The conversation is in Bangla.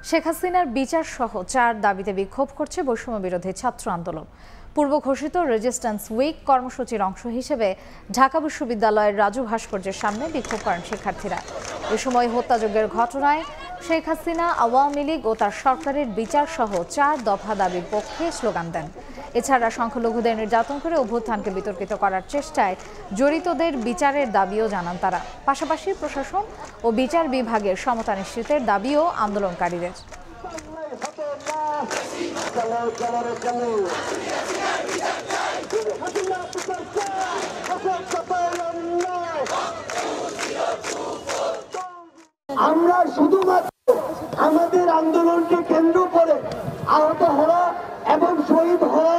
শেখ হাসিনার বিচার সহ 4 দাবিতে বিক্ষোভ করছে বৈষম্য বিরোধী ছাত্র আন্দোলন। পূর্ব ঘোষিত রেজিস্ট্যান্স উইক কর্মসূচির অংশ হিসেবে ঢাকা বিশ্ববিদ্যালয়ের রাজু ভাস্কর্যের সামনে বিক্ষোভ করেন শিক্ষার্থীরা। এ সময় হত্যাযজ্ঞের ঘটনায় শেখ হাসিনা, আওয়ামী লীগ ও তার সরকারের বিচার সহ 4 দফা দাবির পক্ষে স্লোগান দেন। এছাড়া সংখ্যালঘুদের নির্যাতন করে অভ্যুত্থানকে বিতর্কিত করার চেষ্টায় জড়িতদের বিচারের দাবিও জানান তারা। পাশাপাশি প্রশাসন ও বিচার বিভাগের সমতা নিশ্চিতের দাবিও আন্দোলনকারীদের। আমরা শুধুমাত্র আমাদের আন্দোলনকে কেন্দ্র করে আহত হওয়া এবং শহীদ হওয়া